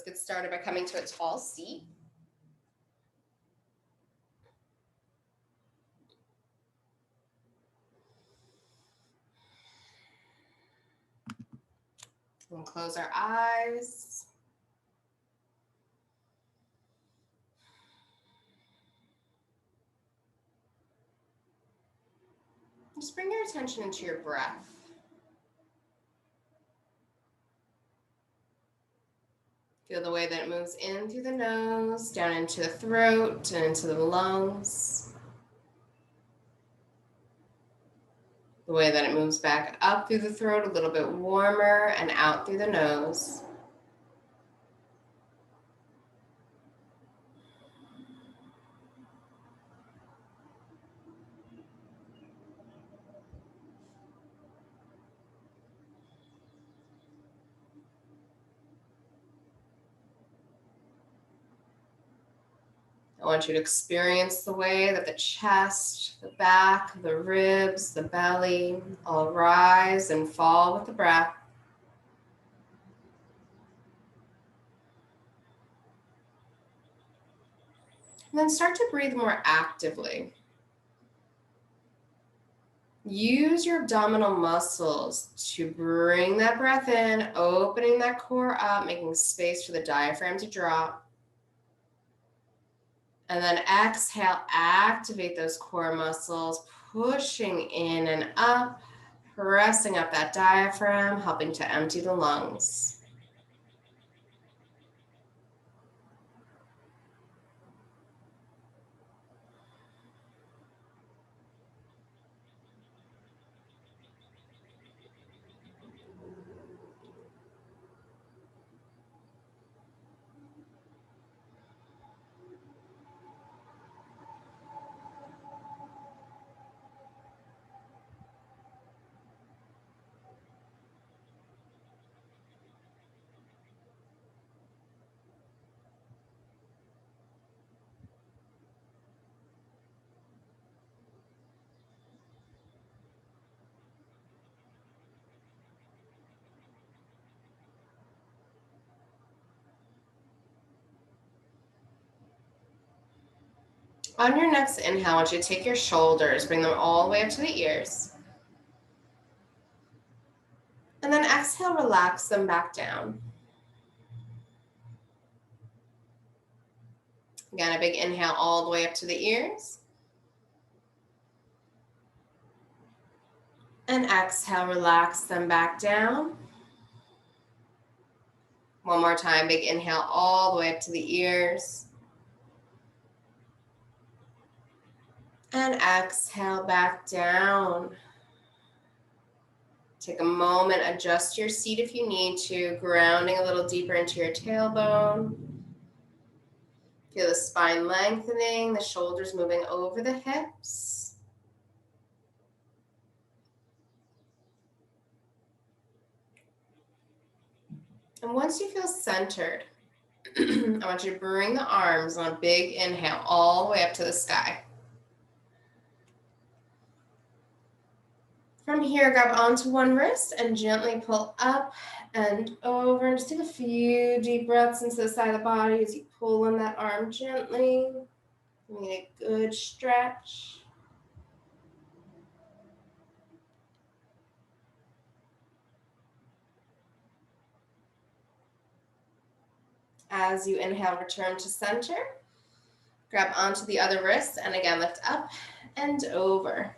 let's get started by coming to a tall seat. And close our eyes. Just bring your attention into your breath. Feel the way that it moves in through the nose, down into the throat, and into the lungs. The way that it moves back up through the throat, a little bit warmer, and out through the nose. I want you to experience the way that the chest, the back, the ribs, the belly all rise and fall with the breath. And then start to breathe more actively. Use your abdominal muscles to bring that breath in, opening that core up, making space for the diaphragm to drop. And then exhale, activate those core muscles, pushing in and up, pressing up that diaphragm, helping to empty the lungs. On your next inhale, I want you to take your shoulders, bring them all the way up to the ears. And then exhale, relax them back down. Again, a big inhale all the way up to the ears. And exhale, relax them back down. One more time, big inhale all the way up to the ears. And exhale back down. Take a moment, adjust your seat if you need to, grounding a little deeper into your tailbone. Feel the spine lengthening, the shoulders moving over the hips. And once you feel centered, I want you to bring the arms on a big inhale all the way up to the sky. From here, grab onto one wrist and gently pull up and over. Just take a few deep breaths into the side of the body as you pull on that arm gently. You need a good stretch. As you inhale, return to center. Grab onto the other wrist and again lift up and over.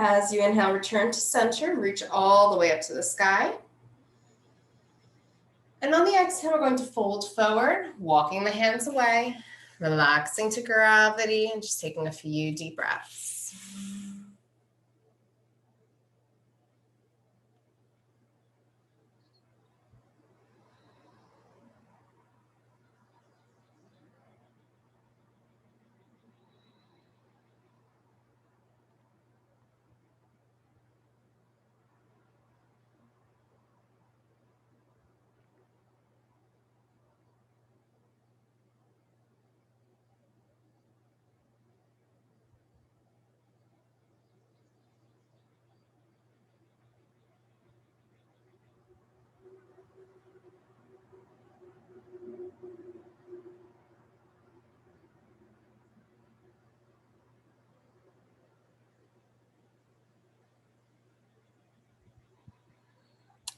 As you inhale, return to center, reach all the way up to the sky. And on the exhale, we're going to fold forward, walking the hands away, relaxing to gravity, and just taking a few deep breaths.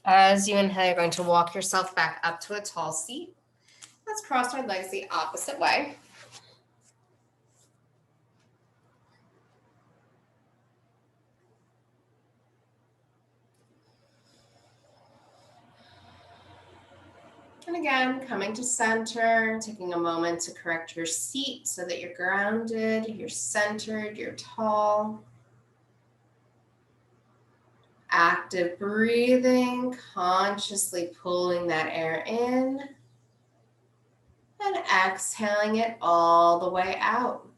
As you inhale, you're going to walk yourself back up to a tall seat. Let's cross our legs the opposite way. And again, coming to center, taking a moment to correct your seat so that you're grounded, you're centered, you're tall. Active breathing, consciously pulling that air in and exhaling it all the way out.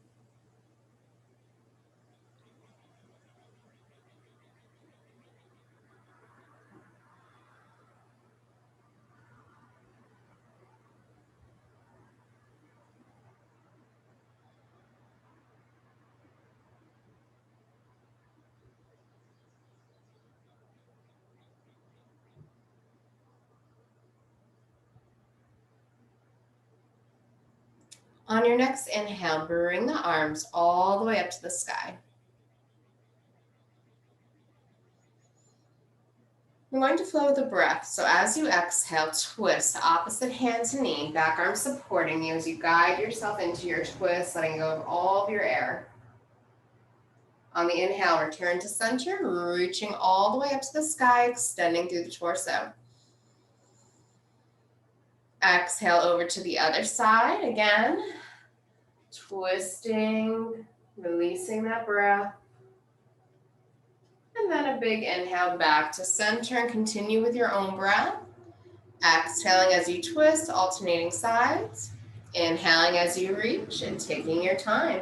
On your next inhale, bring the arms all the way up to the sky. You're going to flow with the breath. So as you exhale, twist opposite hand to knee, back arm supporting you as you guide yourself into your twist, letting go of all of your air. On the inhale, return to center, reaching all the way up to the sky, extending through the torso. Exhale over to the other side again, twisting, releasing that breath. And then a big inhale back to center and continue with your own breath. Exhaling as you twist, alternating sides. Inhaling as you reach and taking your time.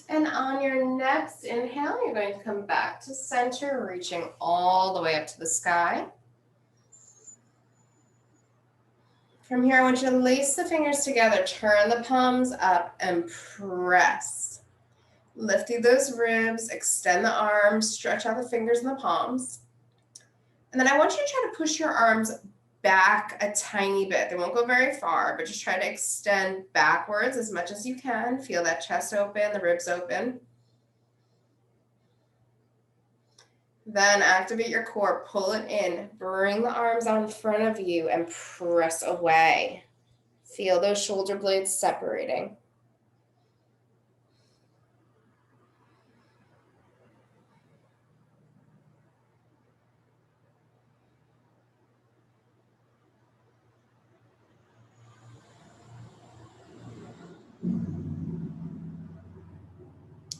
And on your next inhale, you're going to come back to center, reaching all the way up to the sky. From here, I want you to lace the fingers together, turn the palms up and press. Lift through those ribs, extend the arms, stretch out the fingers and the palms. And then I want you to try to push your arms back a tiny bit. They won't go very far, but just try to extend backwards as much as you can. Feel that chest open, the ribs open. Then activate your core, pull it in, bring the arms out in front of you and press away. Feel those shoulder blades separating.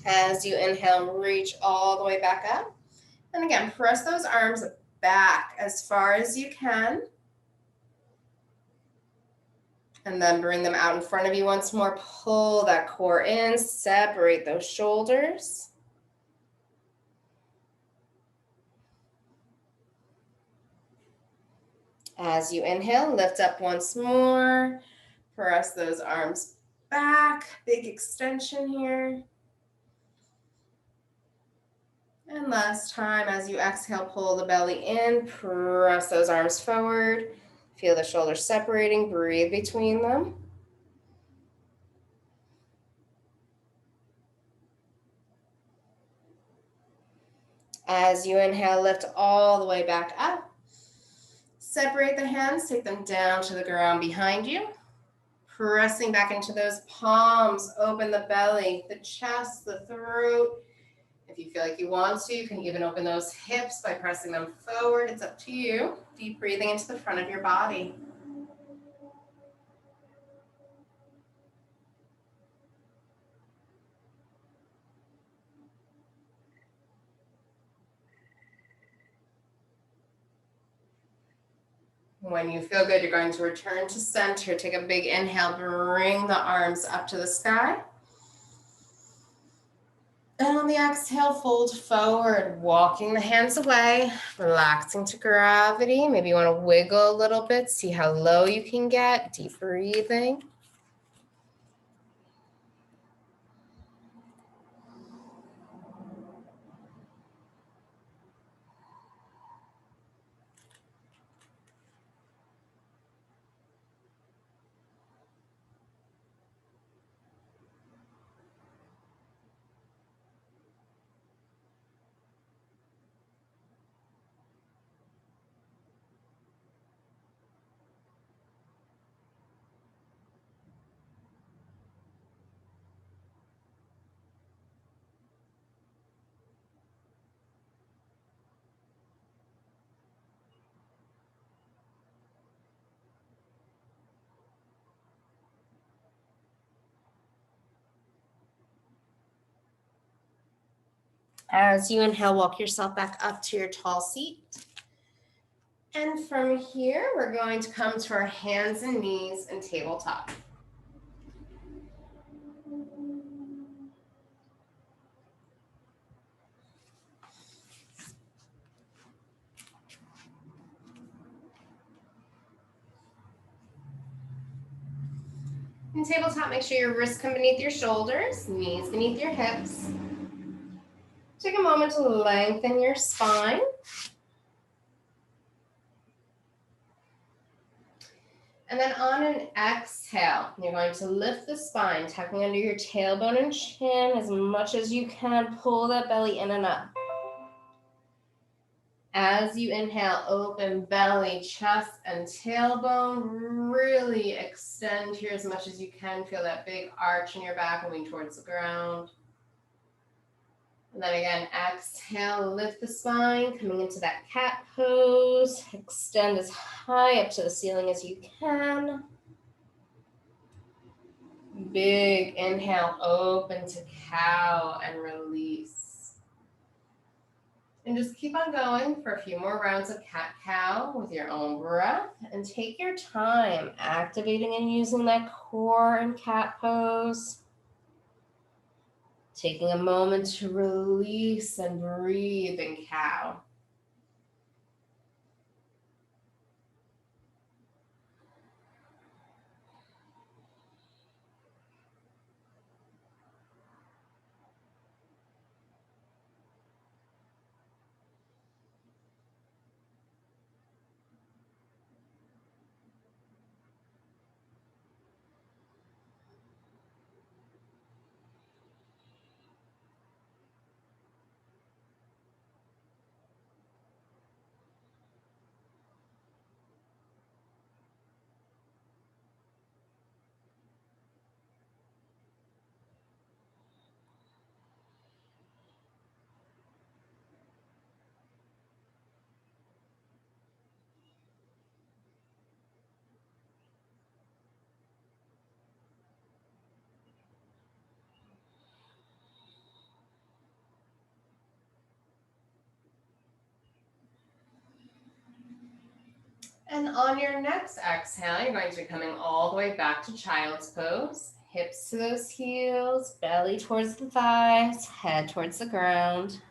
As you inhale, reach all the way back up. And again, press those arms back as far as you can. And then bring them out in front of you once more. Pull that core in, separate those shoulders. As you inhale, lift up once more. Press those arms back, big extension here. And last time, as you exhale, pull the belly in, press those arms forward. Feel the shoulders separating, breathe between them. As you inhale, lift all the way back up. Separate the hands, take them down to the ground behind you. Pressing back into those palms, open the belly, the chest, the throat. If you feel like you want to, you can even open those hips by pressing them forward. It's up to you. Deep breathing into the front of your body. When you feel good, you're going to return to center. Take a big inhale, bring the arms up to the sky. And on the exhale, fold forward, walking the hands away, relaxing to gravity. Maybe you want to wiggle a little bit, see how low you can get. Deep breathing. As you inhale, walk yourself back up to your tall seat. And from here, we're going to come to our hands and knees and tabletop. In tabletop, make sure your wrists come beneath your shoulders, knees beneath your hips. Take a moment to lengthen your spine. And then on an exhale, you're going to lift the spine, tucking under your tailbone and chin as much as you can. Pull that belly in and up. As you inhale, open belly, chest, and tailbone. Really extend here as much as you can. Feel that big arch in your back moving towards the ground. And then again, exhale, lift the spine, coming into that cat pose. Extend as high up to the ceiling as you can. Big inhale, open to cow and release. And just keep on going for a few more rounds of cat-cow with your own breath. And take your time activating and using that core and cat pose. Taking a moment to release and breathe in cow. And on your next exhale, you're going to be coming all the way back to child's pose. Hips to those heels, belly towards the thighs, head towards the ground.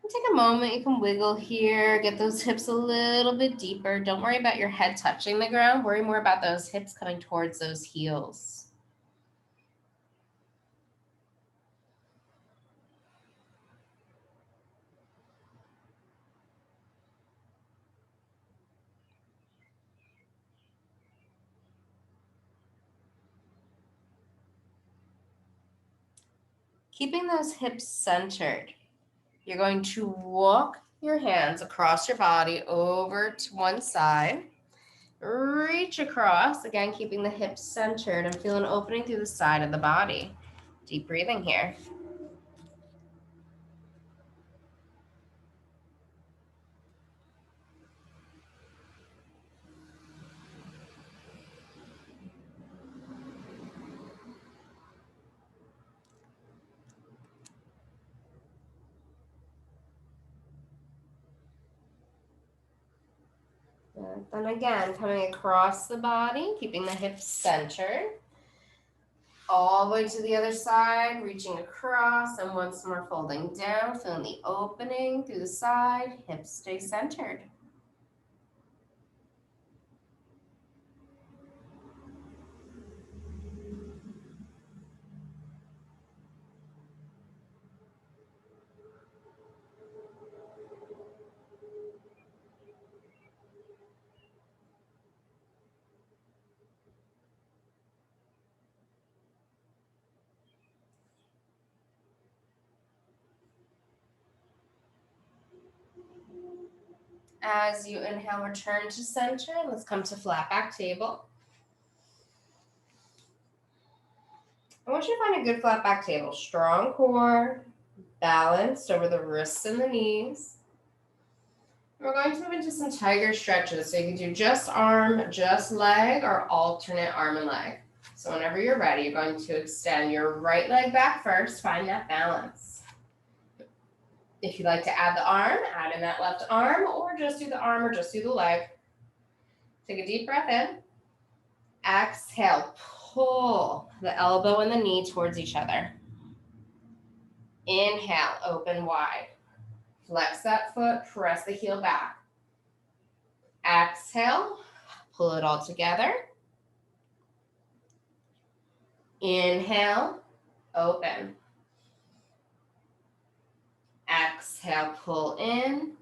And take a moment, you can wiggle here, get those hips a little bit deeper. Don't worry about your head touching the ground. Worry more about those hips coming towards those heels. Keeping those hips centered, you're going to walk your hands across your body over to one side. Reach across, again, keeping the hips centered and feel an opening through the side of the body. Deep breathing here. And then again, coming across the body, keeping the hips centered. All the way to the other side, reaching across, and once more folding down, feeling the opening through the side, hips stay centered. As you inhale, return to center. Let's come to flat back table. I want you to find a good flat back table. Strong core, balanced over the wrists and the knees. We're going to move into some tiger stretches. So you can do just arm, just leg, or alternate arm and leg. So whenever you're ready, you're going to extend your right leg back first. Find that balance. If you'd like to add the arm, add in that left arm, or just do the arm or just do the leg. Take a deep breath in. Exhale, pull the elbow and the knee towards each other. Inhale, open wide. Flex that foot, press the heel back. Exhale, pull it all together. Inhale, open. Exhale, pull in.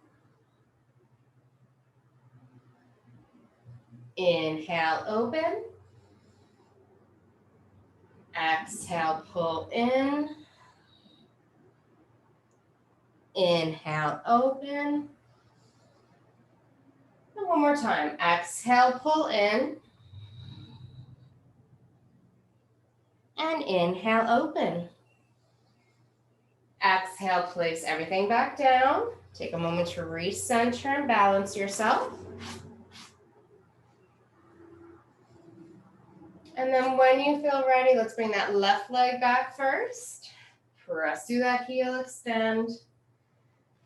Inhale, open. Exhale, pull in. Inhale, open. And one more time. Exhale, pull in. And inhale, open. Exhale, place everything back down. Take a moment to recenter and balance yourself. And then when you feel ready, let's bring that left leg back first. Press through that heel, extend.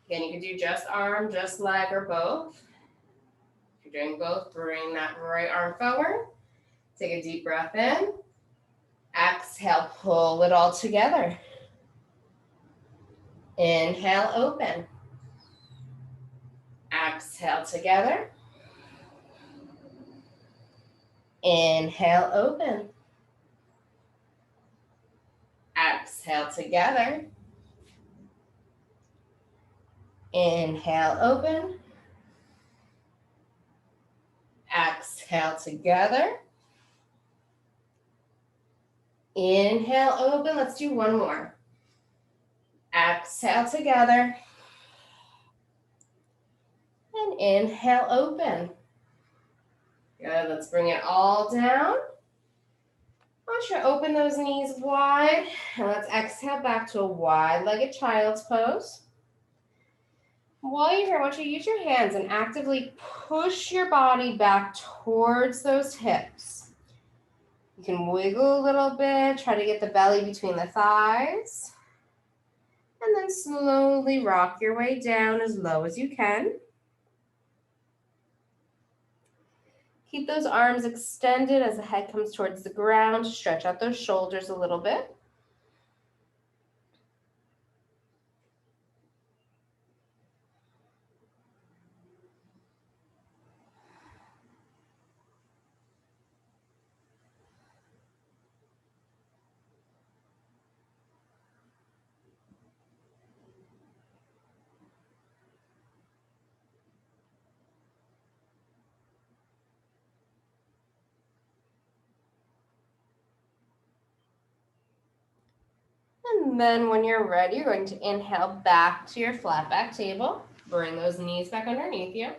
Again, you can do just arm, just leg, or both. If you're doing both, bring that right arm forward. Take a deep breath in. Exhale, pull it all together. Inhale, open. Exhale together. Inhale, open. Exhale together. Inhale, open. Exhale together. Inhale, open. Let's do one more. Exhale together. And inhale, open. Good, let's bring it all down. I want you to open those knees wide. And let's exhale back to a wide-legged child's pose. While you're here, I want you to use your hands and actively push your body back towards those hips. You can wiggle a little bit, try to get the belly between the thighs. And then slowly rock your way down as low as you can. Keep those arms extended as the head comes towards the ground. Stretch out those shoulders a little bit. And then when you're ready, you're going to inhale back to your flat back table. Bring those knees back underneath you.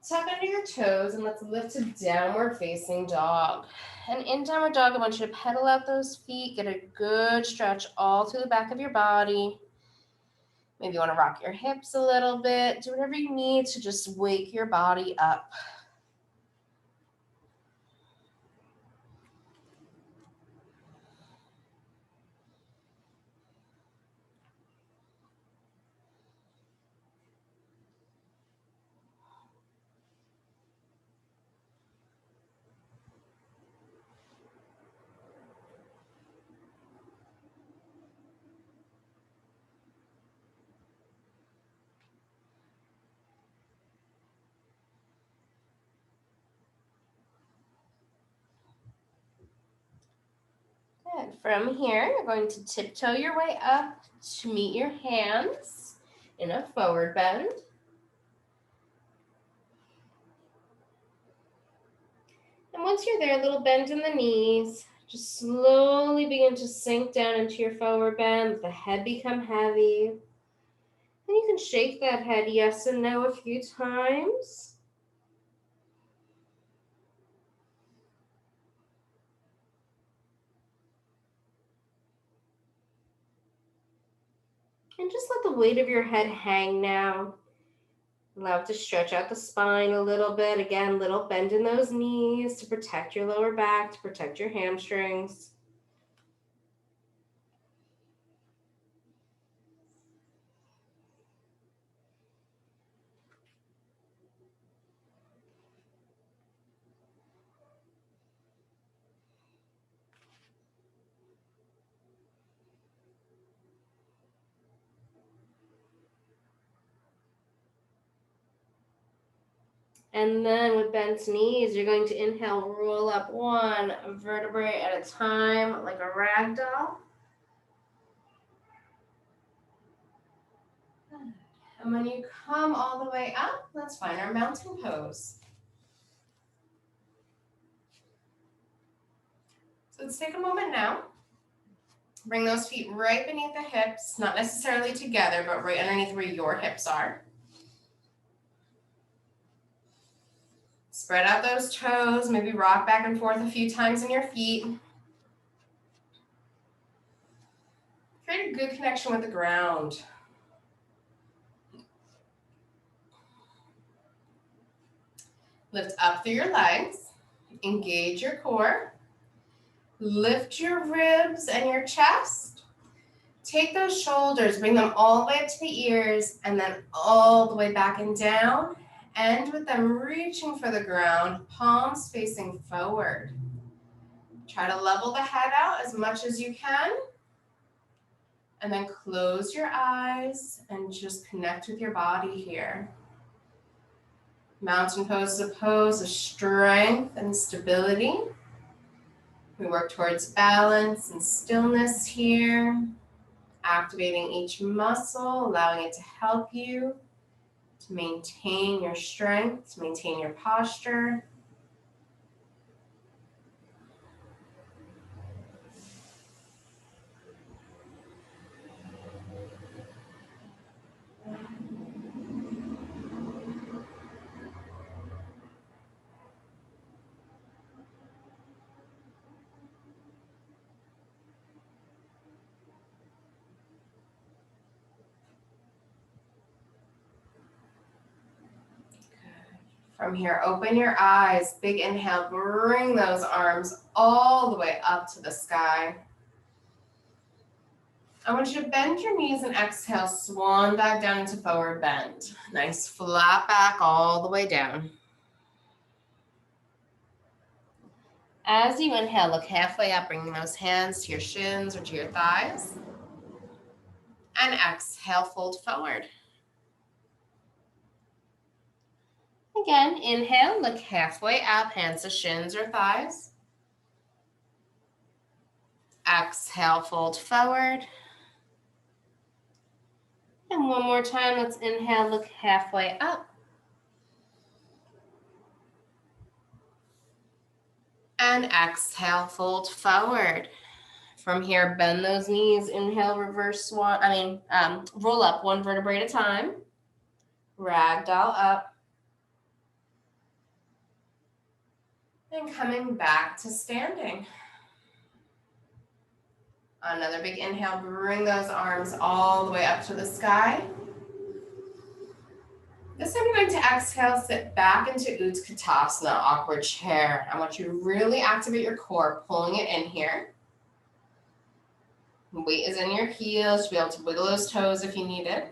Tuck under your toes and let's lift to downward facing dog. And in downward dog, I want you to pedal out those feet, get a good stretch all through the back of your body. Maybe you want to rock your hips a little bit. Do whatever you need to just wake your body up. From here, you're going to tiptoe your way up to meet your hands in a forward bend. And once you're there, a little bend in the knees. Just slowly begin to sink down into your forward bend. Let the head become heavy. And you can shake that head yes and no a few times. And just let the weight of your head hang now. Allow it to stretch out the spine a little bit. Again, little bend in those knees to protect your lower back, to protect your hamstrings. And then with bent knees, you're going to inhale, roll up one vertebrae at a time, like a rag doll. And when you come all the way up, let's find our mountain pose. So let's take a moment now. Bring those feet right beneath the hips, not necessarily together, but right underneath where your hips are. Spread out those toes, maybe rock back and forth a few times in your feet. Create a good connection with the ground. Lift up through your legs, engage your core, lift your ribs and your chest. Take those shoulders, bring them all the way up to the ears, and then all the way back and down. End with them reaching for the ground, palms facing forward. Try to level the head out as much as you can. And then close your eyes and just connect with your body here. Mountain pose is a pose of strength and stability. We work towards balance and stillness here, activating each muscle, allowing it to help you to maintain your strength, to maintain your posture. From here, open your eyes, big inhale, bring those arms all the way up to the sky. I want you to bend your knees and exhale, swan back down into forward bend. Nice flat back all the way down. As you inhale, look halfway up, bringing those hands to your shins or to your thighs. And exhale, fold forward. Again, inhale, look halfway up, hands to shins or thighs. Exhale, fold forward. And one more time, let's inhale, look halfway up. And exhale, fold forward. From here, bend those knees, inhale, reverse swan, roll up one vertebrae at a time. Ragdoll up. And coming back to standing. Another big inhale, bring those arms all the way up to the sky. This time you're going to exhale, sit back into Utkatasana, awkward chair. I want you to really activate your core, pulling it in here. Weight is in your heels, to be able to wiggle those toes if you need it.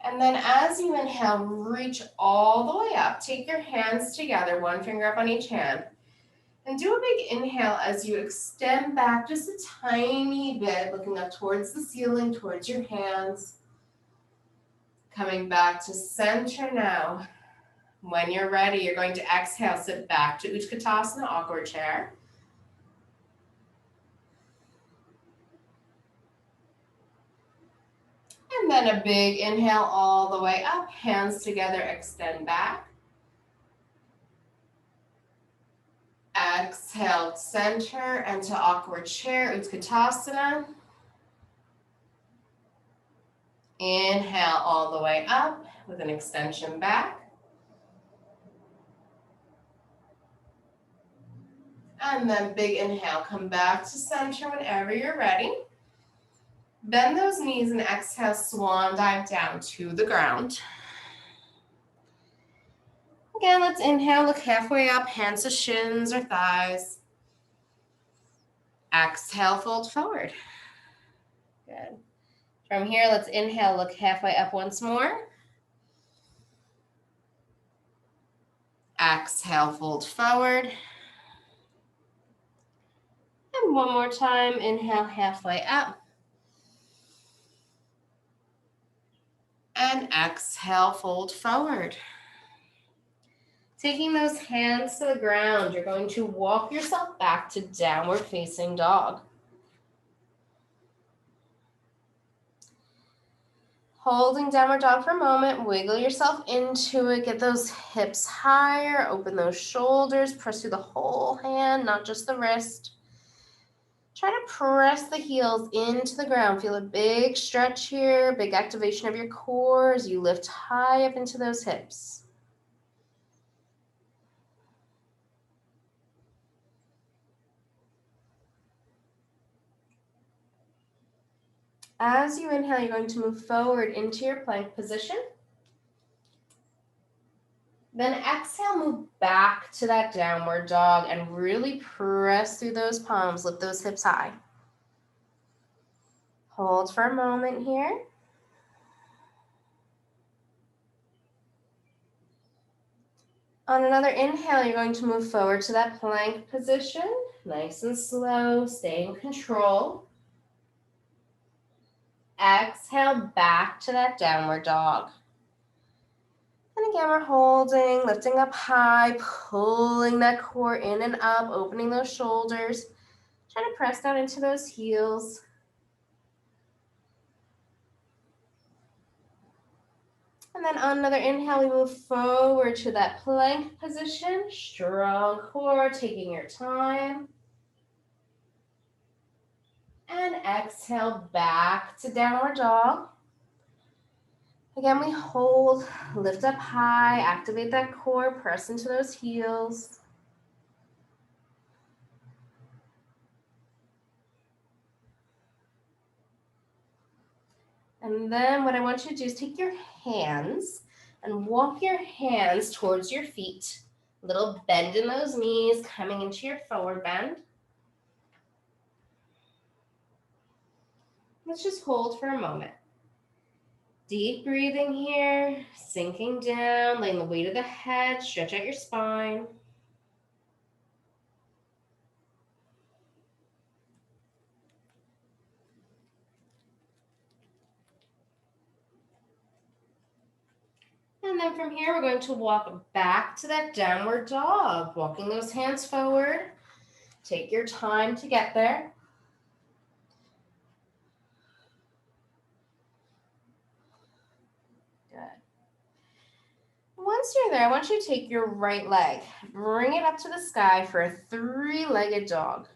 And then as you inhale, reach all the way up. Take your hands together, one finger up on each hand. And do a big inhale as you extend back just a tiny bit, looking up towards the ceiling, towards your hands. Coming back to center now. When you're ready, you're going to exhale, sit back to Utkatasana, awkward chair. And then a big inhale all the way up, hands together, extend back. Exhale, center, and to awkward chair, Utkatasana. Inhale all the way up with an extension back. And then big inhale, come back to center whenever you're ready. Bend those knees and exhale, swan dive down to the ground. Again, let's inhale, look halfway up, hands to shins or thighs. Exhale, fold forward. Good. From here, let's inhale, look halfway up once more. Exhale, fold forward. And one more time, inhale, halfway up. And exhale, fold forward. Taking those hands to the ground, you're going to walk yourself back to downward facing dog. Holding downward dog for a moment, wiggle yourself into it, get those hips higher, open those shoulders, press through the whole hand, not just the wrist. Try to press the heels into the ground. Feel a big stretch here, big activation of your core as you lift high up into those hips. As you inhale, you're going to move forward into your plank position. Then exhale, move back to that downward dog and really press through those palms, lift those hips high. Hold for a moment here. On another inhale, you're going to move forward to that plank position. Nice and slow, stay in control. Exhale, back to that downward dog. And again, we're holding, lifting up high, pulling that core in and up, opening those shoulders. Try to press down into those heels. And then on another inhale, we move forward to that plank position. Strong core, taking your time. And exhale, back to downward dog. Again, we hold, lift up high, activate that core, press into those heels. And then what I want you to do is take your hands and walk your hands towards your feet. A little bend in those knees, coming into your forward bend. Let's just hold for a moment. Deep breathing here, sinking down, laying the weight of the head, stretch out your spine. And then from here, we're going to walk back to that downward dog, walking those hands forward. Take your time to get there. Good. Once you're there, I want you to take your right leg, bring it up to the sky for a three-legged dog.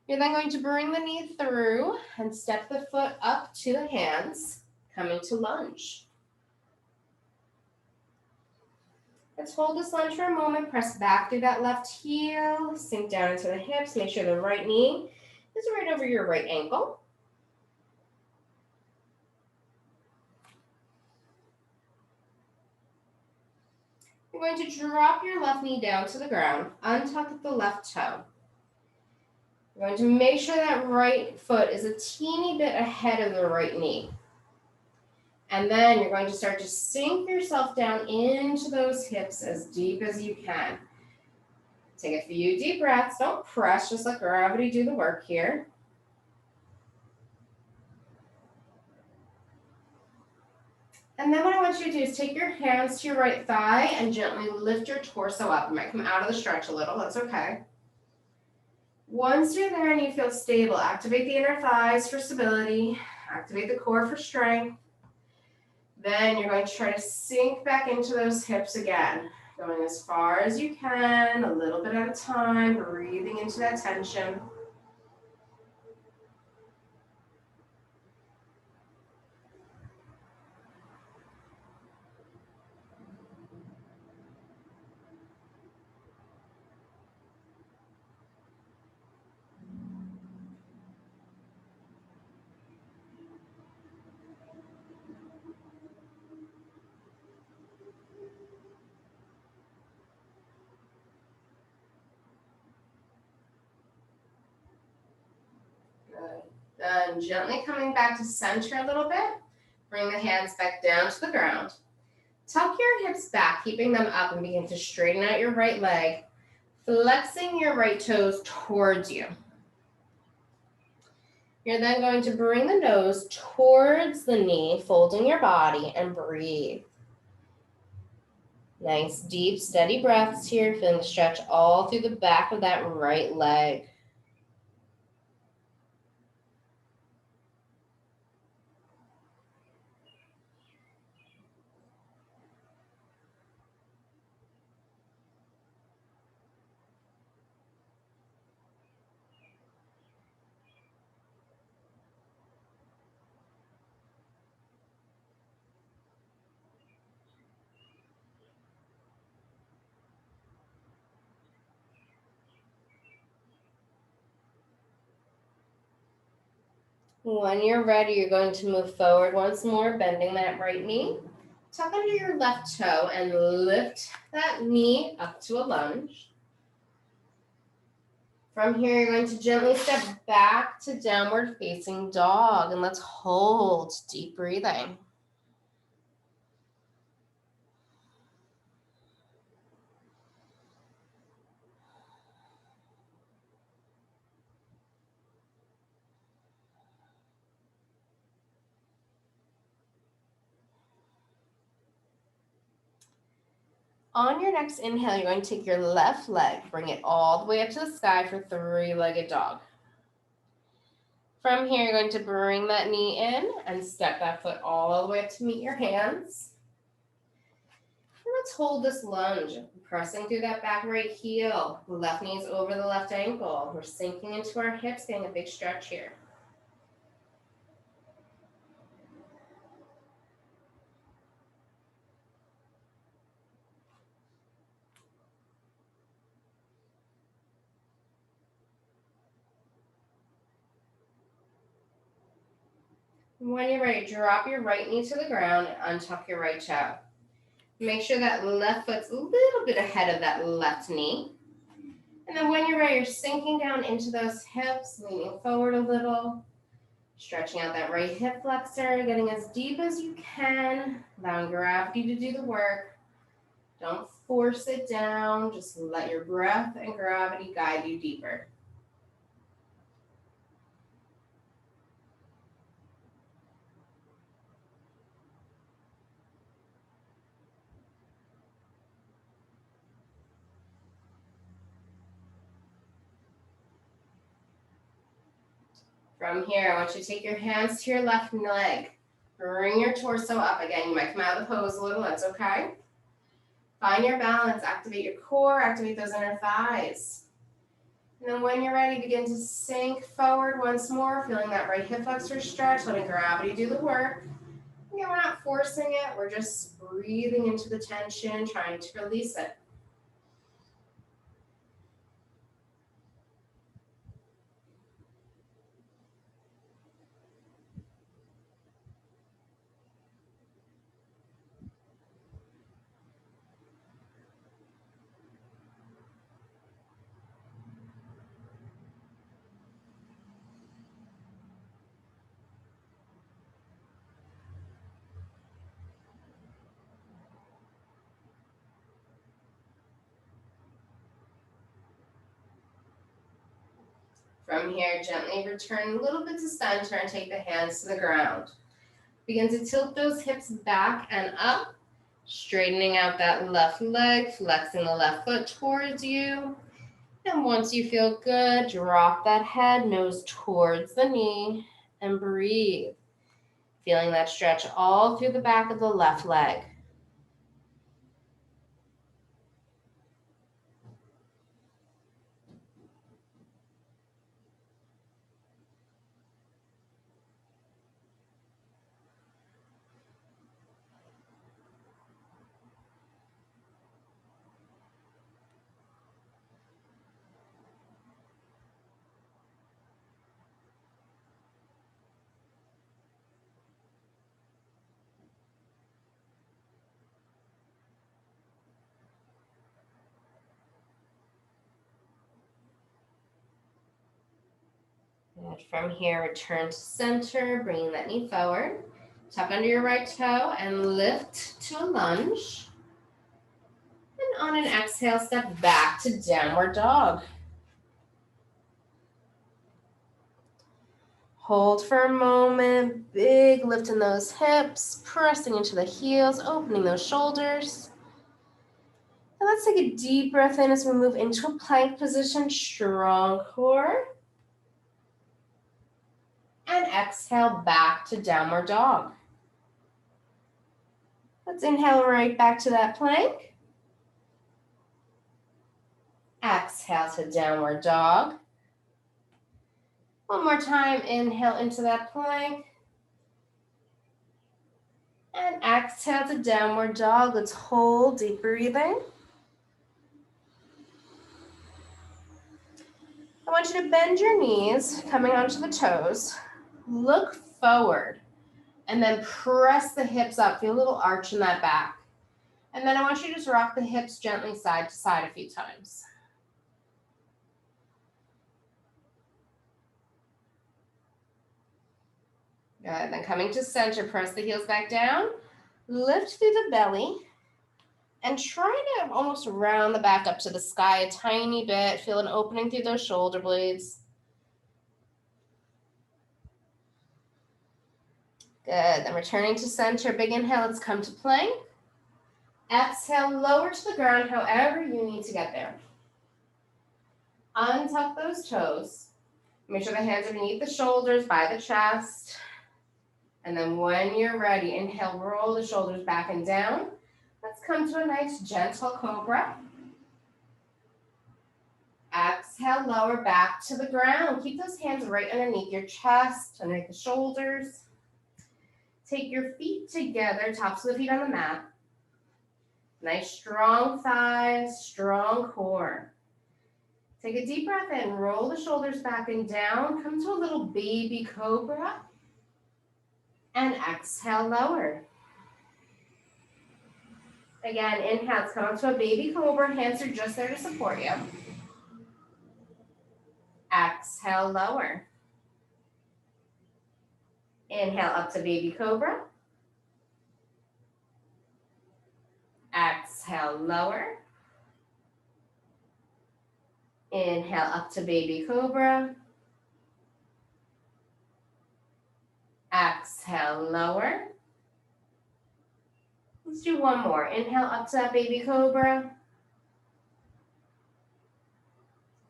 You're then going to bring the knee through and step the foot up to the hands, coming to lunge. Let's hold this lunge for a moment, press back through that left heel, sink down into the hips, make sure the right knee is right over your right ankle. You're going to drop your left knee down to the ground, untuck the left toe. You're going to make sure that right foot is a teeny bit ahead of the right knee. And then you're going to start to sink yourself down into those hips as deep as you can. Take a few deep breaths. Don't press, just let gravity do the work here. And then what I want you to do is take your hands to your right thigh and gently lift your torso up. You might come out of the stretch a little, that's okay. Once you're there and you feel stable, activate the inner thighs for stability, activate the core for strength. Then you're going to try to sink back into those hips again, going as far as you can, a little bit at a time, breathing into that tension. Good. Then gently coming back to center a little bit, bring the hands back down to the ground. Tuck your hips back, keeping them up, and begin to straighten out your right leg, flexing your right toes towards you. You're then going to bring the nose towards the knee, folding your body, and breathe. Nice, deep, steady breaths here, feeling the stretch all through the back of that right leg. When you're ready, you're going to move forward once more, bending that right knee. Tuck under your left toe and lift that knee up to a lunge. From here, you're going to gently step back to downward facing dog, and let's hold deep breathing. On your next inhale, you're going to take your left leg, bring it all the way up to the sky for three-legged dog. From here, you're going to bring that knee in and step that foot all the way up to meet your hands. And let's hold this lunge, pressing through that back right heel. Left knee's over the left ankle. We're sinking into our hips, getting a big stretch here. When you're ready, drop your right knee to the ground and untuck your right toe. Make sure that left foot's a little bit ahead of that left knee. And then when you're ready, you're sinking down into those hips, leaning forward a little, stretching out that right hip flexor, getting as deep as you can, allowing gravity to do the work. Don't force it down, just let your breath and gravity guide you deeper. From here, I want you to take your hands to your left leg. Bring your torso up. Again, you might come out of the pose a little, that's okay. Find your balance, activate your core, activate those inner thighs. And then when you're ready, begin to sink forward once more, feeling that right hip flexor stretch, letting gravity do the work. Again, we're not forcing it, we're just breathing into the tension, trying to release it. From here, gently return a little bit to center and take the hands to the ground. Begin to tilt those hips back and up, straightening out that left leg, flexing the left foot towards you. And once you feel good, drop that head, nose towards the knee, and breathe. Feeling that stretch all through the back of the left leg. Good. From here, return to center, bringing that knee forward. Tuck under your right toe and lift to a lunge. And on an exhale, step back to downward dog. Hold for a moment, big lift in those hips, pressing into the heels, opening those shoulders. And let's take a deep breath in as we move into a plank position, strong core. And exhale back to downward dog. Let's inhale right back to that plank. Exhale to downward dog. One more time, inhale into that plank. And exhale to downward dog. Let's hold, deep breathing. I want you to bend your knees, coming onto the toes. Look forward, and then press the hips up. Feel a little arch in that back. And then I want you to just rock the hips gently side to side a few times. Good, then coming to center, press the heels back down, lift through the belly, and try to almost round the back up to the sky a tiny bit. Feel an opening through those shoulder blades. Good, then returning to center, big inhale, let's come to plank. Exhale, lower to the ground however you need to get there. Untuck those toes. Make sure the hands are beneath the shoulders, by the chest. And then when you're ready, inhale, roll the shoulders back and down. Let's come to a nice gentle cobra. Exhale, lower back to the ground. Keep those hands right underneath your chest, underneath the shoulders. Take your feet together, tops of the feet on the mat. Nice strong thighs, strong core. Take a deep breath in, roll the shoulders back and down. Come to a little baby cobra. And exhale, lower. Again, inhale, come up to a baby cobra. Hands are just there to support you. Exhale, lower. Inhale up to baby cobra. Exhale, lower. Inhale up to baby cobra. Exhale, lower. Let's do one more. Inhale up to that baby cobra.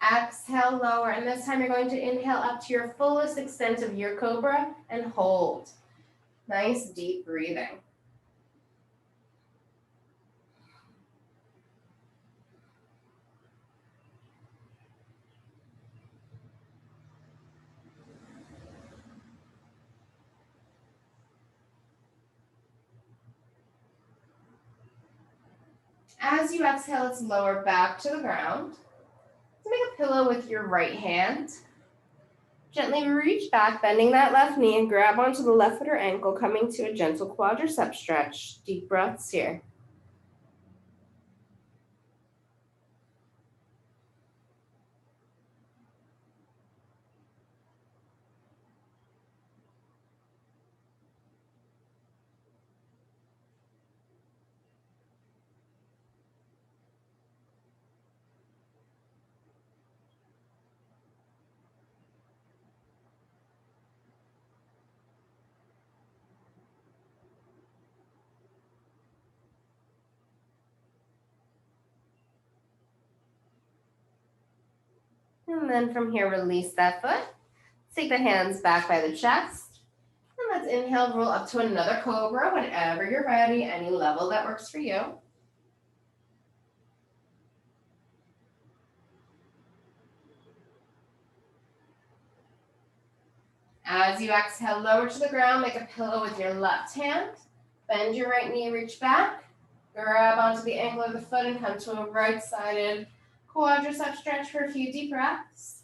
Exhale, lower. And this time you're going to inhale up to your fullest extent of your cobra and hold. Nice deep breathing. As you exhale, let's lower back to the ground. So make a pillow with your right hand. Gently reach back, bending that left knee, and grab onto the left foot or ankle, coming to a gentle quadricep stretch. Deep breaths here. And then from here, release that foot. Take the hands back by the chest. And let's inhale, roll up to another cobra whenever you're ready, any level that works for you. As you exhale, lower to the ground, make a pillow with your left hand. Bend your right knee, reach back. Grab onto the ankle of the foot and come to a right-sided quadricep stretch for a few deep breaths.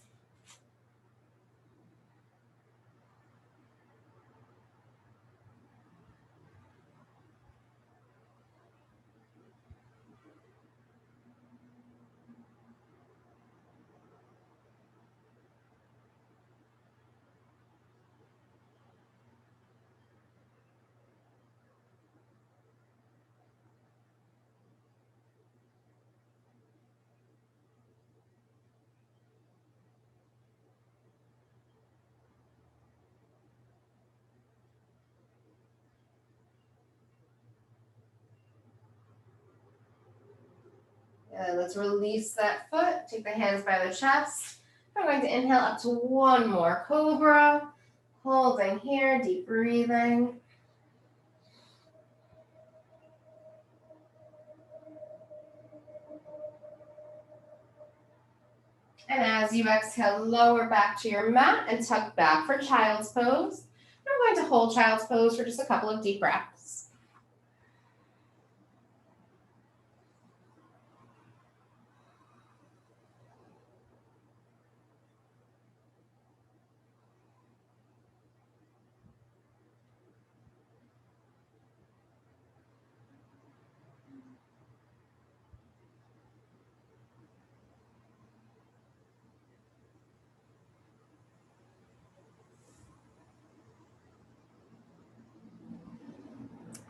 Let's release that foot. Take the hands by the chest. We're going to inhale up to one more cobra. Holding here, deep breathing. And as you exhale, lower back to your mat and tuck back for child's pose. We're going to hold child's pose for just a couple of deep breaths.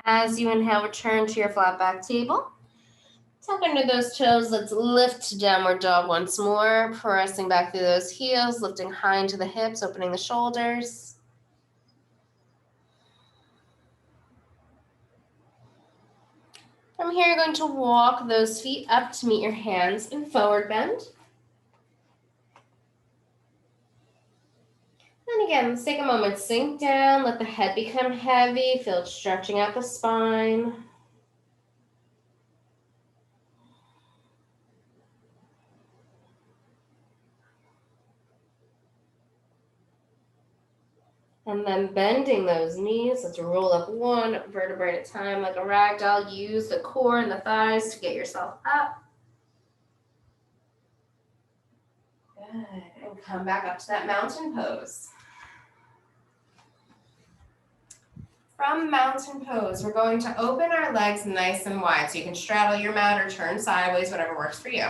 As you inhale, return to your flat back table. Tuck under those toes. Let's lift to downward dog once more. Pressing back through those heels, lifting high into the hips, opening the shoulders. From here, you're going to walk those feet up to meet your hands in forward bend. And again, let's take a moment, sink down, let the head become heavy, feel it stretching out the spine. And then bending those knees, let's roll up one vertebrae at a time like a rag doll. Use the core and the thighs to get yourself up. Good, and come back up to that mountain pose. From mountain pose, we're going to open our legs nice and wide. So you can straddle your mat or turn sideways, whatever works for you.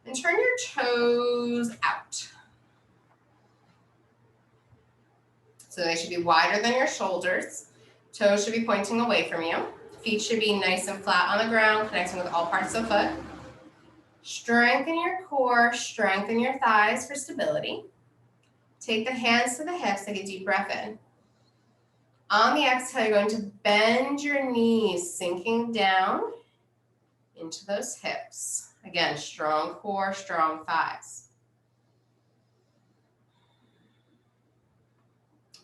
And turn your toes out. So they should be wider than your shoulders. Toes should be pointing away from you. Feet should be nice and flat on the ground, connecting with all parts of the foot. Strengthen your core, strengthen your thighs for stability. Take the hands to the hips, take a deep breath in. On the exhale, you're going to bend your knees, sinking down into those hips. Again, strong core, strong thighs.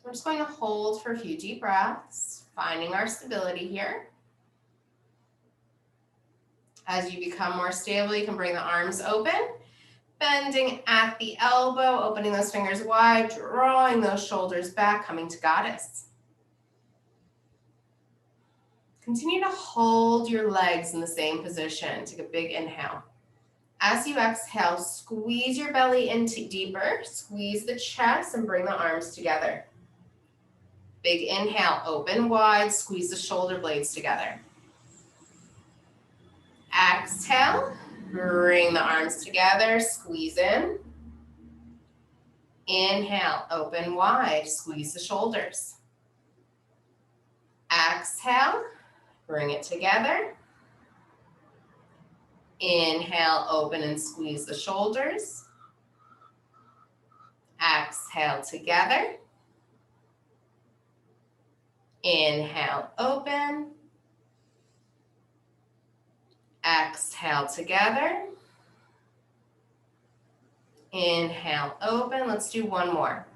We're just going to hold for a few deep breaths, finding our stability here. As you become more stable, you can bring the arms open, bending at the elbow, opening those fingers wide, drawing those shoulders back, coming to goddess. Continue to hold your legs in the same position. Take a big inhale. As you exhale, squeeze your belly in deeper, squeeze the chest and bring the arms together. Big inhale, open wide, squeeze the shoulder blades together. Exhale, bring the arms together, squeeze in. Inhale, open wide, squeeze the shoulders. Exhale, bring it together. Inhale, open and squeeze the shoulders. Exhale together. Inhale, open. Exhale together. Inhale, open. Let's do one more.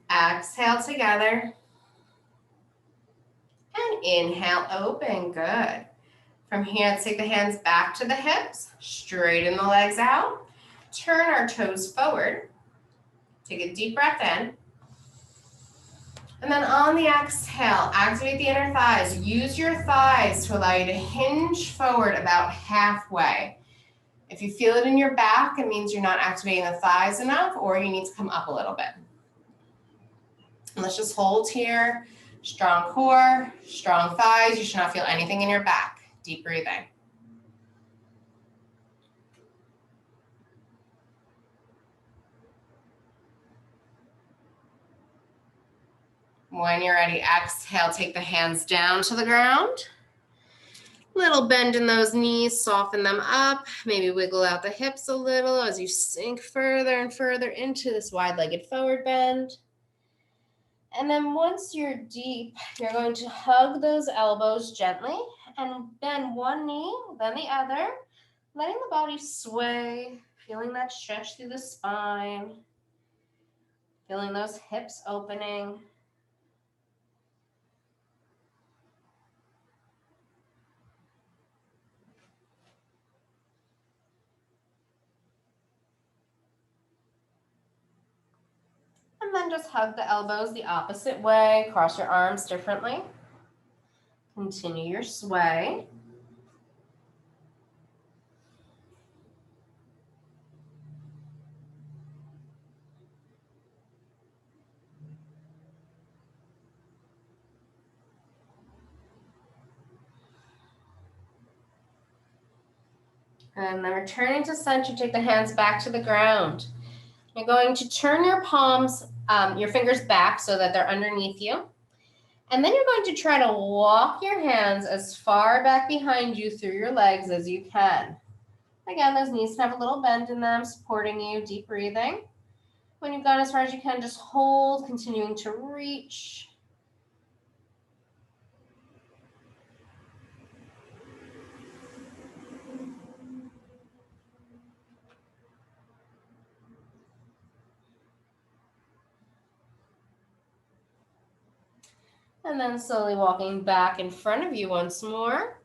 Exhale together. And inhale, open. Good. From here, let's take the hands back to the hips. Straighten the legs out. Turn our toes forward. Take a deep breath in. And then on the exhale, activate the inner thighs. Use your thighs to allow you to hinge forward about halfway. If you feel it in your back, it means you're not activating the thighs enough, or you need to come up a little bit. And let's just hold here. Strong core, strong thighs. You should not feel anything in your back. Deep breathing. When you're ready, exhale, take the hands down to the ground. Little bend in those knees, soften them up. Maybe wiggle out the hips a little as you sink further and further into this wide-legged forward bend. And then once you're deep, you're going to hug those elbows gently and bend one knee, then the other, letting the body sway, feeling that stretch through the spine, feeling those hips opening. And then just hug the elbows the opposite way, cross your arms differently. Continue your sway. And then returning to center, take the hands back to the ground. You're going to turn your palms, your fingers back so that they're underneath you. And then you're going to try to walk your hands as far back behind you through your legs as you can. Again, those knees can have a little bend in them, supporting you, deep breathing. When you've gone as far as you can, just hold, continuing to reach. And then slowly walking back in front of you once more.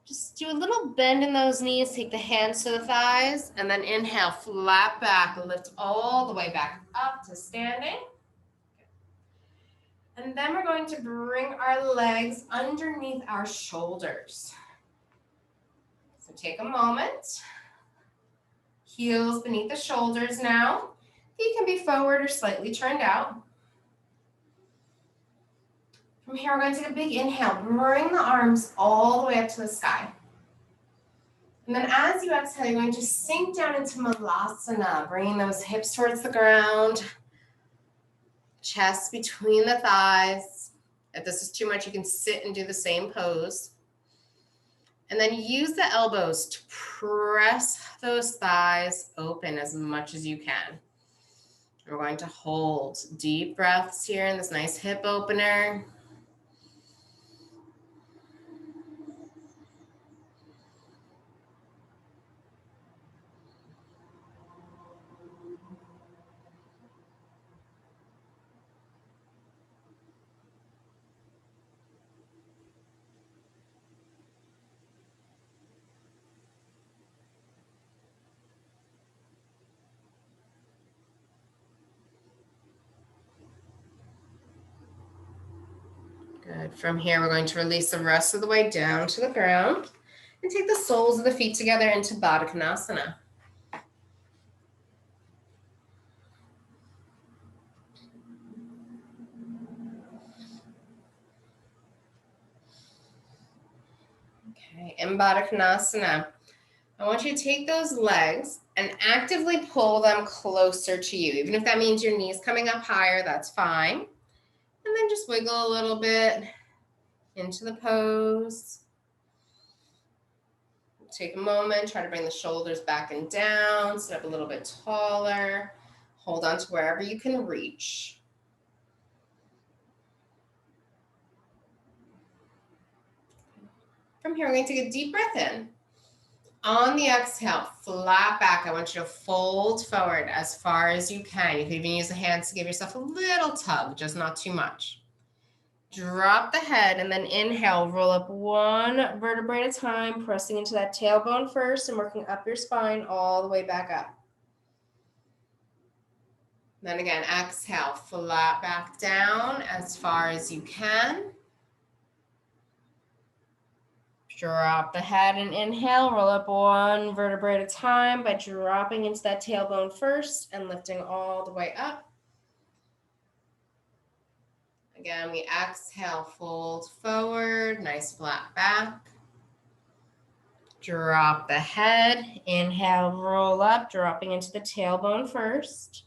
Just do a little bend in those knees, take the hands to the thighs, and then inhale, flat back, lift all the way back up to standing. And then we're going to bring our legs underneath our shoulders. So take a moment. Heels beneath the shoulders now. Feet can be forward or slightly turned out. From here, we're going to take a big inhale. Bring the arms all the way up to the sky. And then as you exhale, you're going to sink down into Malasana, bringing those hips towards the ground, chest between the thighs. If this is too much, you can sit and do the same pose. And then use the elbows to press those thighs open as much as you can. We're going to hold deep breaths here in this nice hip opener. Good. From here, we're going to release the rest of the way down to the ground and take the soles of the feet together into Baddha Konasana. Okay, in Baddha Konasana, I want you to take those legs and actively pull them closer to you. Even if that means your knees coming up higher, that's fine. And then just wiggle a little bit into the pose. Take a moment, try to bring the shoulders back and down, sit up a little bit taller. Hold on to wherever you can reach. From here, we're going to take a deep breath in. On the exhale, flat back. I want you to fold forward as far as you can. You can even use the hands to give yourself a little tug, just not too much. Drop the head and then inhale, roll up one vertebrae at a time, pressing into that tailbone first and working up your spine all the way back up. Then again, exhale, flat back down as far as you can. Drop the head and inhale, roll up one vertebrae at a time by dropping into that tailbone first and lifting all the way up. Again, we exhale, fold forward, nice flat back. Drop the head, inhale, roll up, dropping into the tailbone first.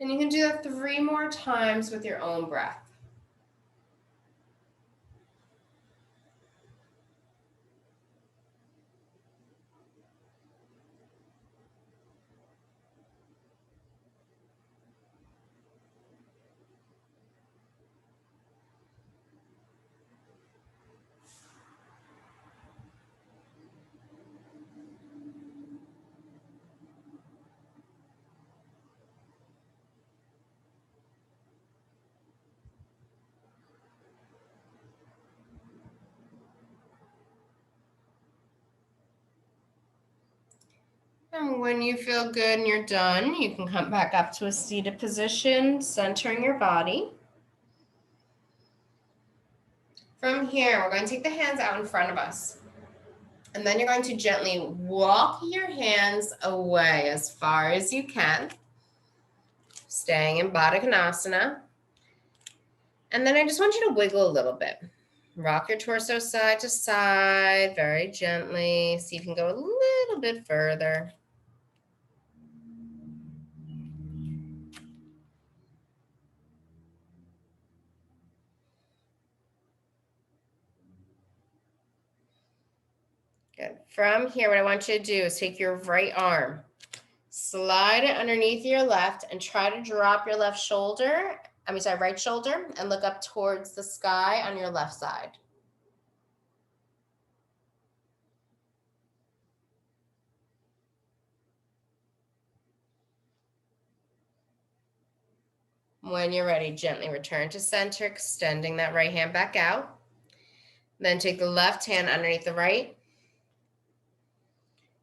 And you can do that 3 more times with your own breath. And when you feel good and you're done, you can come back up to a seated position, centering your body. From here, we're going to take the hands out in front of us. And then you're going to gently walk your hands away as far as you can, staying in Baddha Konasana. And then I just want you to wiggle a little bit. Rock your torso side to side very gently. See if you can go a little bit further. Good. From here, what I want you to do is take your right arm, slide it underneath your left, and try to drop your right shoulder, and look up towards the sky on your left side. When you're ready, gently return to center, extending that right hand back out. Then take the left hand underneath the right.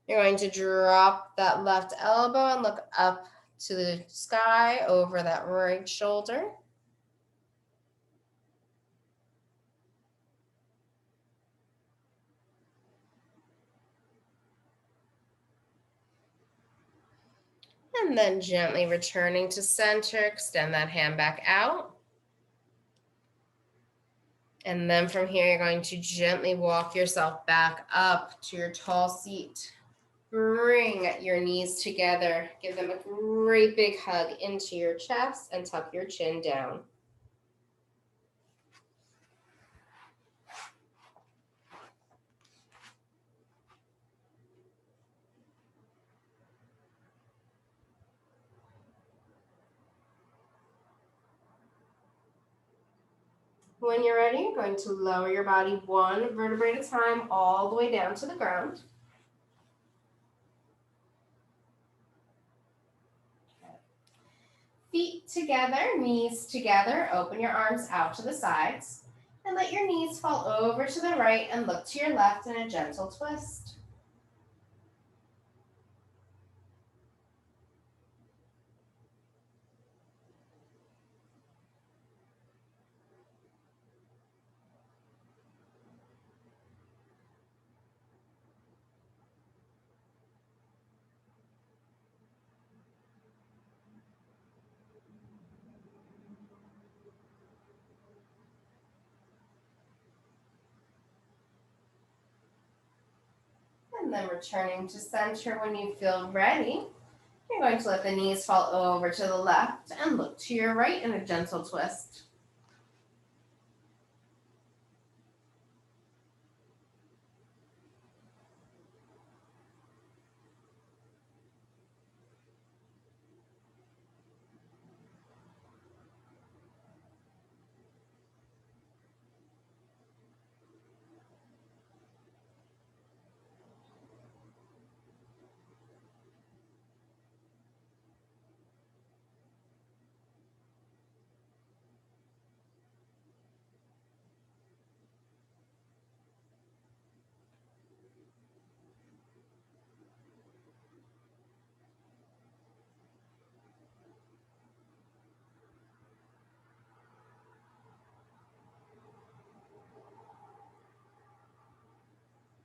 You're going to drop that left elbow and look up to the sky over that right shoulder. And then gently returning to center, extend that hand back out. And then from here, you're going to gently walk yourself back up to your tall seat. Bring your knees together. Give them a great big hug into your chest and tuck your chin down. When you're ready, you're going to lower your body one vertebrae at a time all the way down to the ground. Feet together, knees together. Open your arms out to the sides. And let your knees fall over to the right and look to your left in a gentle twist. And then returning to center when you feel ready. You're going to let the knees fall over to the left and look to your right in a gentle twist.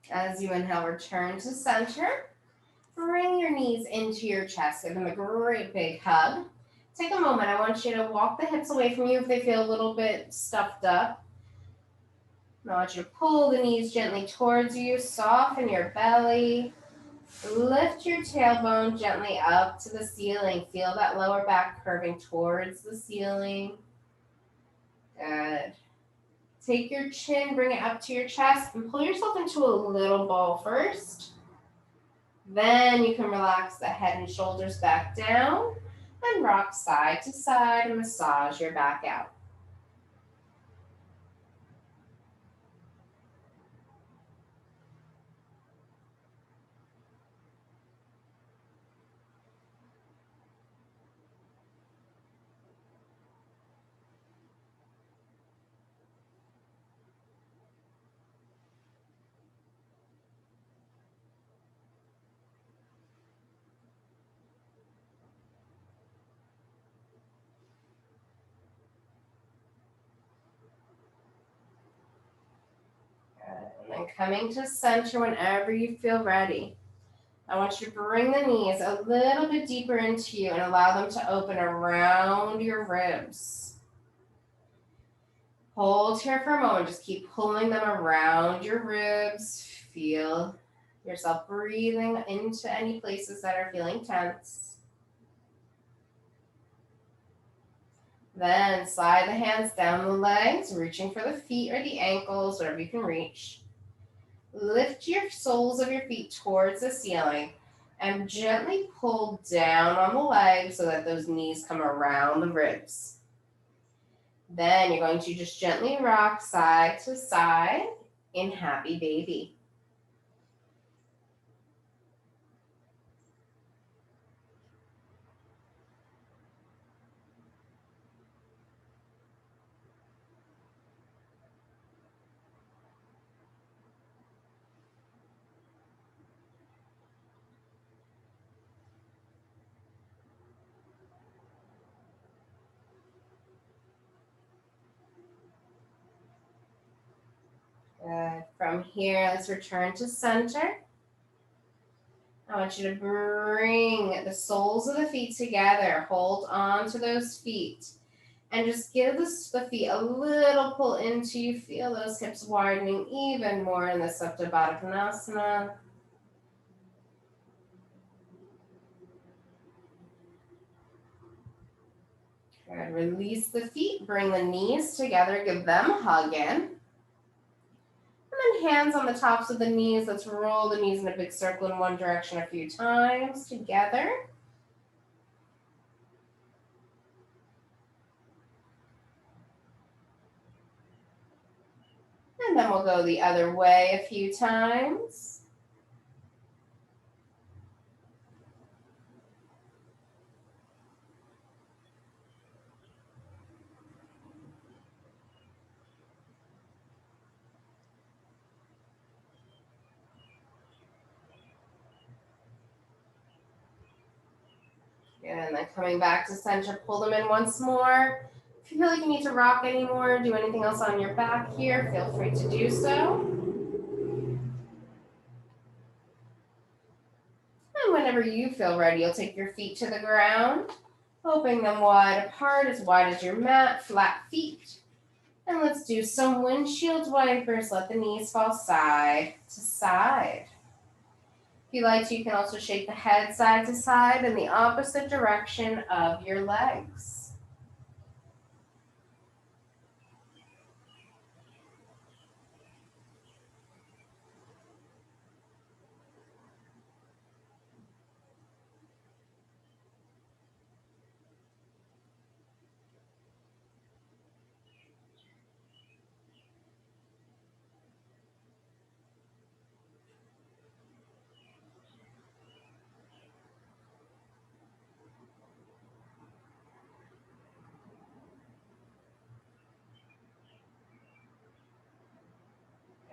As you inhale, return to center. Bring your knees into your chest. Give them a great big hug. Take a moment. I want you to walk the hips away from you if they feel a little bit stuffed up. I want you to pull the knees gently towards you. Soften your belly. Lift your tailbone gently up to the ceiling. Feel that lower back curving towards the ceiling. Good. Take your chin, bring it up to your chest, and pull yourself into a little ball first. Then you can relax the head and shoulders back down and rock side to side and massage your back out. Good. And then coming to center whenever you feel ready. I want you to bring the knees a little bit deeper into you and allow them to open around your ribs. Hold here for a moment. Just keep pulling them around your ribs. Feel yourself breathing into any places that are feeling tense. Then slide the hands down the legs, reaching for the feet or the ankles, whatever you can reach. Lift your soles of your feet towards the ceiling and gently pull down on the legs so that those knees come around the ribs. Then you're going to just gently rock side to side in Happy Baby. Good. From here, let's return to center. I want you to bring the soles of the feet together. Hold on to those feet. And just give the feet a little pull into you. Feel those hips widening even more in the Supta Baddha Konasana. Good. Release the feet. Bring the knees together. Give them a hug in. And then hands on the tops of the knees. Let's roll the knees in a big circle in one direction a few times together. And then we'll go the other way a few times. And then coming back to center, pull them in once more. If you feel like you need to rock anymore, do anything else on your back here, feel free to do so. And whenever you feel ready, you'll take your feet to the ground, opening them wide apart, as wide as your mat, flat feet. And let's do some windshield wipers. Let the knees fall side to side. If you like to, you can also shake the head side to side in the opposite direction of your legs.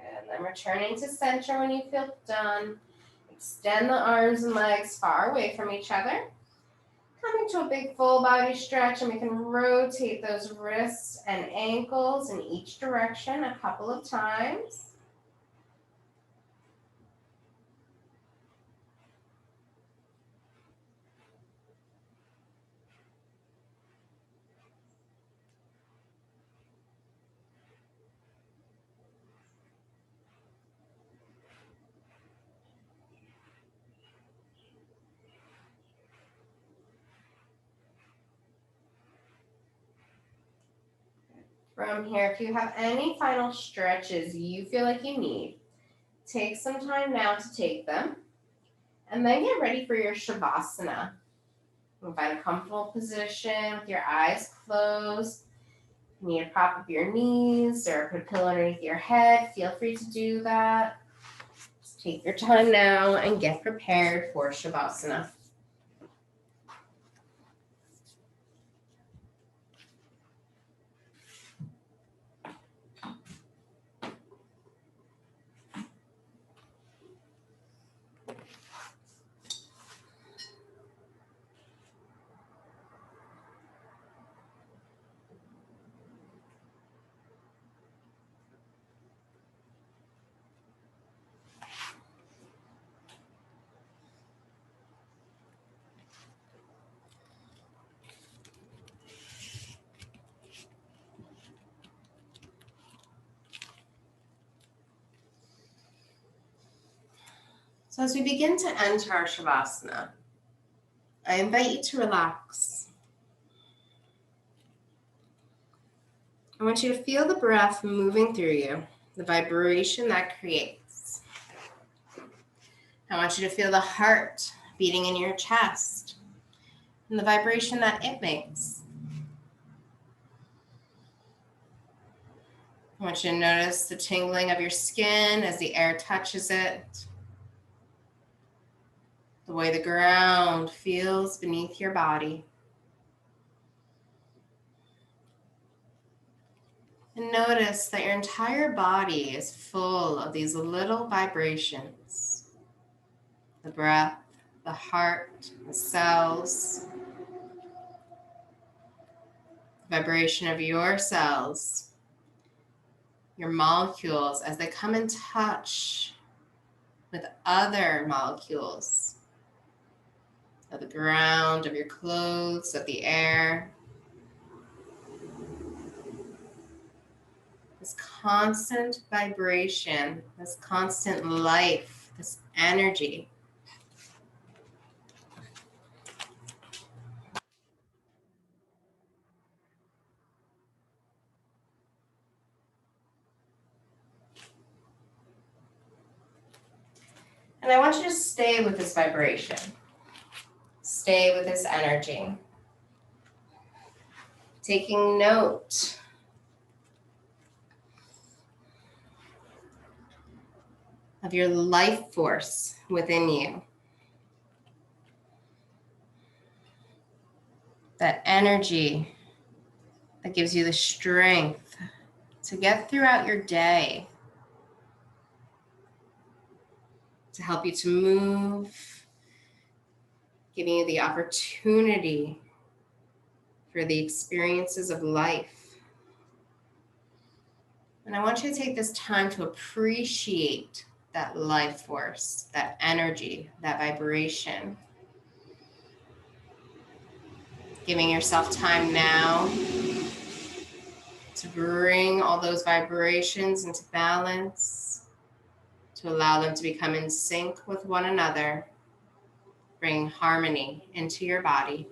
And then returning to center when you feel done. Extend the arms and legs far away from each other. Coming to a big full body stretch, and we can rotate those wrists and ankles in each direction a couple of times. From here, if you have any final stretches you feel like you need, take some time now to take them, and then get ready for your Shavasana. You'll find a comfortable position with your eyes closed. If you need to prop up your knees or put a pillow underneath your head, feel free to do that. Just take your time now and get prepared for Shavasana. So as we begin to enter our Shavasana, I invite you to relax. I want you to feel the breath moving through you, the vibration that creates. I want you to feel the heart beating in your chest and the vibration that it makes. I want you to notice the tingling of your skin as the air touches it, the way the ground feels beneath your body. And notice that your entire body is full of these little vibrations. The breath, the heart, the cells, the vibration of your cells, your molecules as they come in touch with other molecules of the ground, of your clothes, of the air. This constant vibration, this constant life, this energy. And I want you to stay with this vibration. Stay with this energy. Taking note of your life force within you. That energy that gives you the strength to get throughout your day, to help you to move, giving you the opportunity for the experiences of life. And I want you to take this time to appreciate that life force, that energy, that vibration. Giving yourself time now to bring all those vibrations into balance, to allow them to become in sync with one another, bring harmony into your body.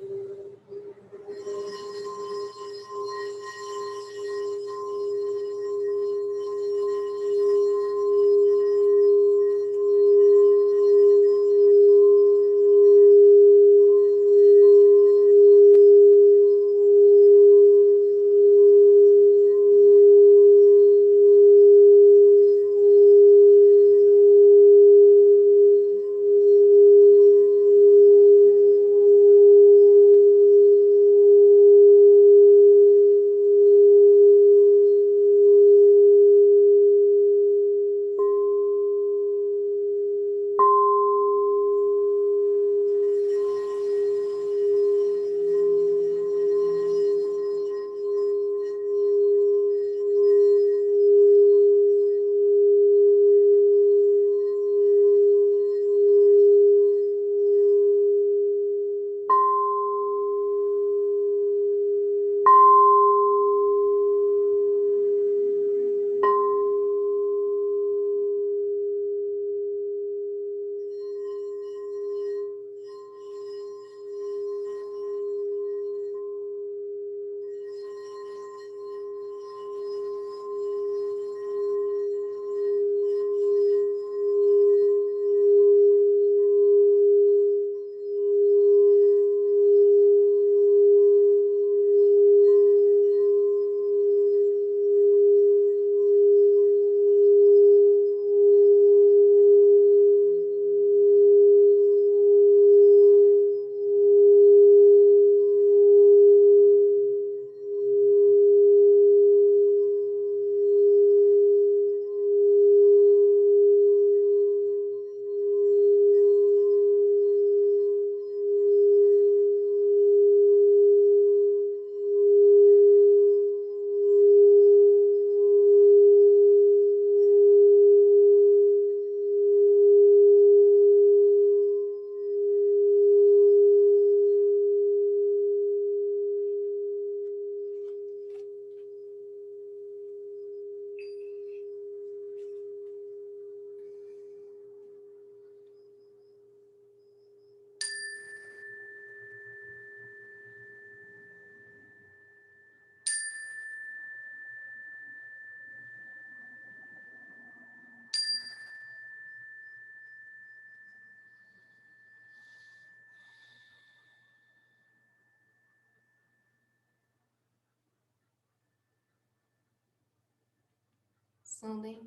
Slowly,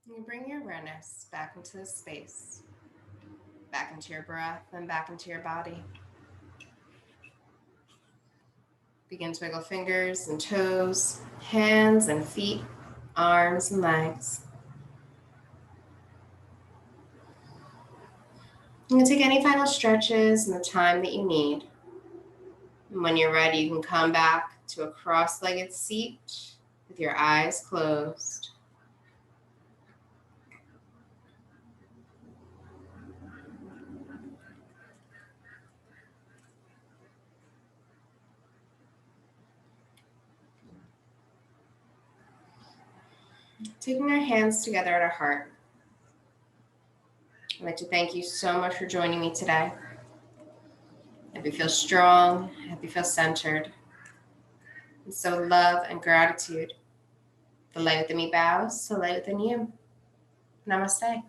you bring your awareness back into the space, back into your breath, and back into your body. Begin to wiggle fingers and toes, hands and feet, arms and legs. You can take any final stretches in the time that you need. And when you're ready, you can come back to a cross-legged seat with your eyes closed. Taking our hands together at our heart. I'd like to thank you so much for joining me today. I hope you feel strong. I hope you feel centered. And so love and gratitude. The light within me bows, the light within you. Namaste.